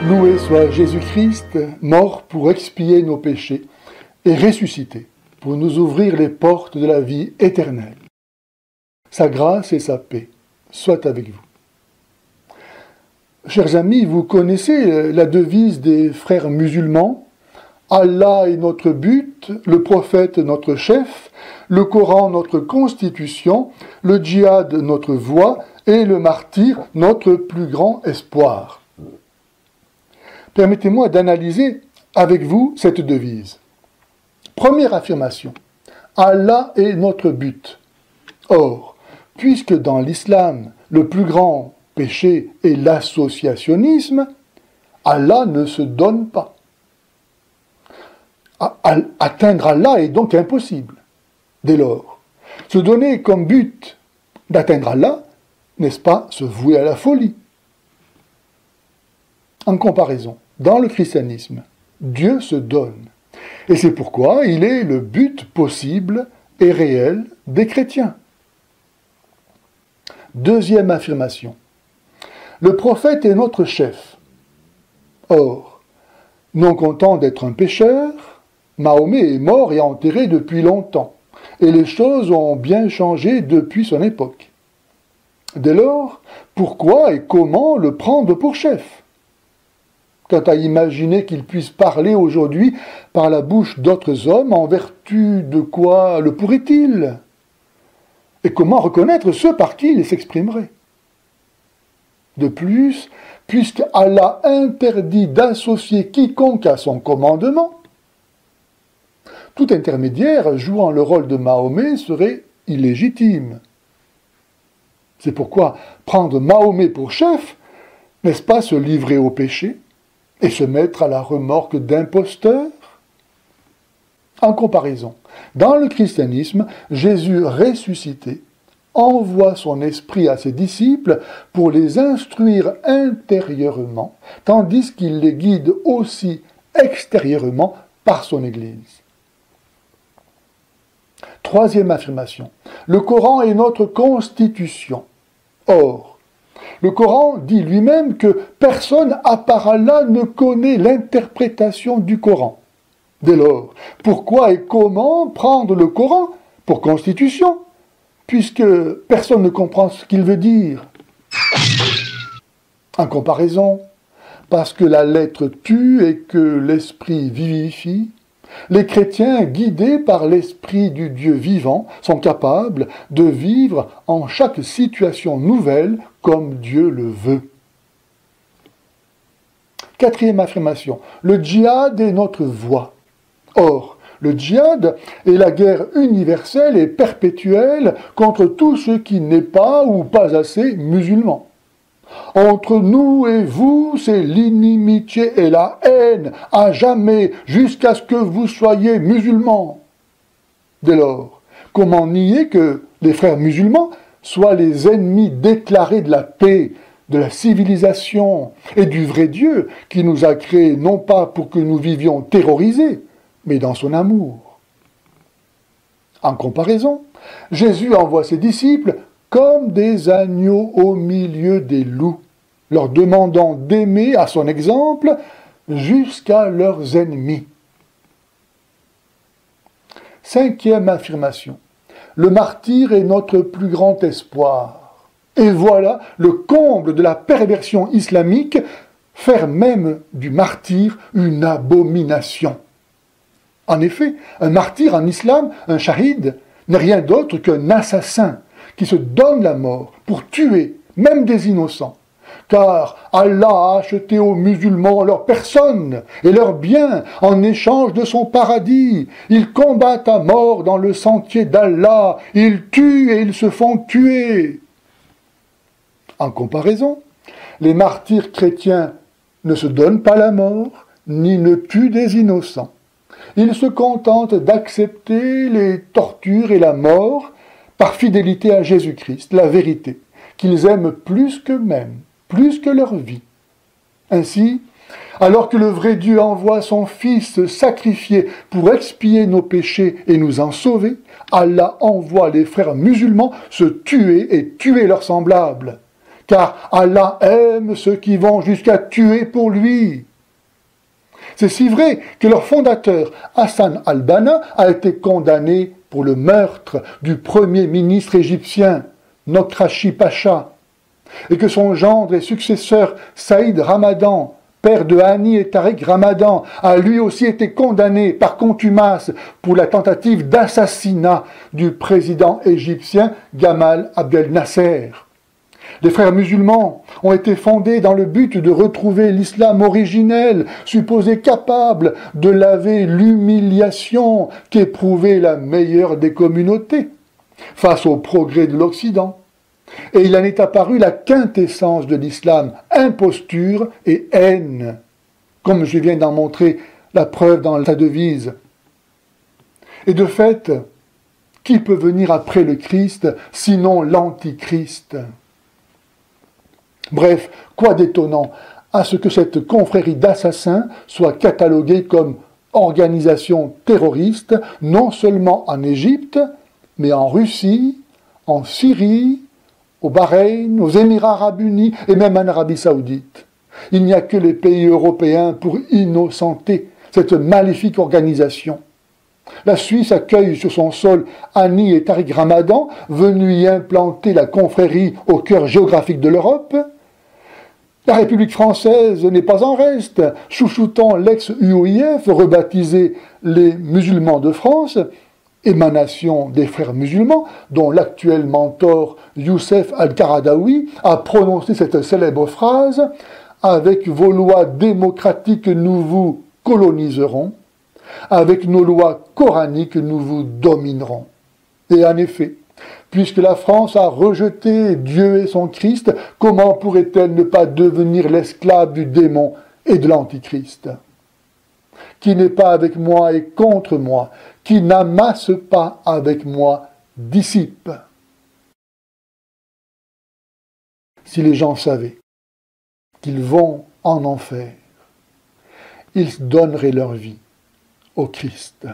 Loué soit Jésus-Christ, mort pour expier nos péchés et ressuscité pour nous ouvrir les portes de la vie éternelle. Sa grâce et sa paix soient avec vous. Chers amis, vous connaissez la devise des frères musulmans. Allah est notre but, le prophète notre chef, le Coran notre constitution, le djihad notre voie et le martyr notre plus grand espoir. Permettez-moi d'analyser avec vous cette devise. Première affirmation, Allah est notre but. Or, puisque dans l'islam, le plus grand péché est l'associationnisme, Allah ne se donne pas. Atteindre Allah est donc impossible. Dès lors, se donner comme but d'atteindre Allah, n'est-ce pas se vouer à la folie? En comparaison, dans le christianisme, Dieu se donne. Et c'est pourquoi il est le but possible et réel des chrétiens. Deuxième affirmation. Le prophète est notre chef. Or, non content d'être un pécheur, Mahomet est mort et enterré depuis longtemps, et les choses ont bien changé depuis son époque. Dès lors, pourquoi et comment le prendre pour chef? Quant à imaginer qu'il puisse parler aujourd'hui par la bouche d'autres hommes, en vertu de quoi le pourrait-il? Et comment reconnaître ceux par qui il s'exprimerait? De plus, puisque Allah interdit d'associer quiconque à son commandement, tout intermédiaire jouant le rôle de Mahomet serait illégitime. C'est pourquoi prendre Mahomet pour chef, n'est-ce pas se livrer au péché et se mettre à la remorque d'imposteurs? En comparaison, dans le christianisme, Jésus ressuscité envoie son esprit à ses disciples pour les instruire intérieurement, tandis qu'il les guide aussi extérieurement par son Église. Troisième affirmation, le Coran est notre constitution. Or, le Coran dit lui-même que personne à part Allah ne connaît l'interprétation du Coran. Dès lors, pourquoi et comment prendre le Coran pour constitution, puisque personne ne comprend ce qu'il veut dire? En comparaison, parce que la lettre tue et que l'esprit vivifie, les chrétiens, guidés par l'esprit du Dieu vivant, sont capables de vivre en chaque situation nouvelle comme Dieu le veut. Quatrième affirmation, le djihad est notre voie. Or, le djihad est la guerre universelle et perpétuelle contre tout ce qui n'est pas ou pas assez musulman. Entre nous et vous, c'est l'inimitié et la haine, à jamais, jusqu'à ce que vous soyez musulmans. Dès lors, comment nier que les frères musulmans soient les ennemis déclarés de la paix, de la civilisation et du vrai Dieu qui nous a créés non pas pour que nous vivions terrorisés, mais dans son amour. En comparaison, Jésus envoie ses disciples comme des agneaux au milieu des loups, leur demandant d'aimer à son exemple jusqu'à leurs ennemis. Cinquième affirmation, le martyr est notre plus grand espoir. Et voilà le comble de la perversion islamique, faire même du martyr une abomination. En effet, un martyr en islam, un shahid, n'est rien d'autre qu'un assassin qui se donne la mort pour tuer même des innocents. Car Allah a acheté aux musulmans leur personne et leurs biens en échange de son paradis. Ils combattent à mort dans le sentier d'Allah, ils tuent et ils se font tuer. En comparaison, les martyrs chrétiens ne se donnent pas la mort, ni ne tuent des innocents. Ils se contentent d'accepter les tortures et la mort par fidélité à Jésus-Christ, la vérité, qu'ils aiment plus qu'eux-mêmes, plus que leur vie. Ainsi, alors que le vrai Dieu envoie son Fils sacrifié pour expier nos péchés et nous en sauver, Allah envoie les frères musulmans se tuer et tuer leurs semblables. car Allah aime ceux qui vont jusqu'à tuer pour lui. C'est si vrai que leur fondateur, Hassan al-Banna, a été condamné pour le meurtre du premier ministre égyptien, Nokrashi Pacha, et que son gendre et successeur, Saïd Ramadan, père de Hani et Tariq Ramadan, a lui aussi été condamné par contumace pour la tentative d'assassinat du président égyptien Gamal Abdel Nasser. Les frères musulmans ont été fondés dans le but de retrouver l'islam originel, supposé capable de laver l'humiliation qu'éprouvait la meilleure des communautés face au progrès de l'Occident. Et il en est apparu la quintessence de l'islam, imposture et haine, comme je viens d'en montrer la preuve dans sa devise. Et de fait, qui peut venir après le Christ, sinon l'Antichrist ? Bref, quoi d'étonnant à ce que cette confrérie d'assassins soit cataloguée comme organisation terroriste, non seulement en Égypte, mais en Russie, en Syrie, au Bahreïn, aux Émirats arabes unis et même en Arabie saoudite. Il n'y a que les pays européens pour innocenter cette maléfique organisation. La Suisse accueille sur son sol Hani et Tariq Ramadan, venus y implanter la confrérie au cœur géographique de l'Europe. La République française n'est pas en reste, chouchoutant l'ex-UOIF, rebaptisé les musulmans de France, émanation des frères musulmans, dont l'actuel mentor Youssef Al-Qaradawi a prononcé cette célèbre phrase « Avec vos lois démocratiques, nous vous coloniserons. Avec nos lois coraniques, nous vous dominerons. » Et en effet, puisque la France a rejeté Dieu et son Christ, comment pourrait-elle ne pas devenir l'esclave du démon et de l'Antichrist ? Qui n'est pas avec moi est contre moi, qui n'amasse pas avec moi dissipe. Si les gens savaient qu'ils vont en enfer, ils donneraient leur vie au Christ.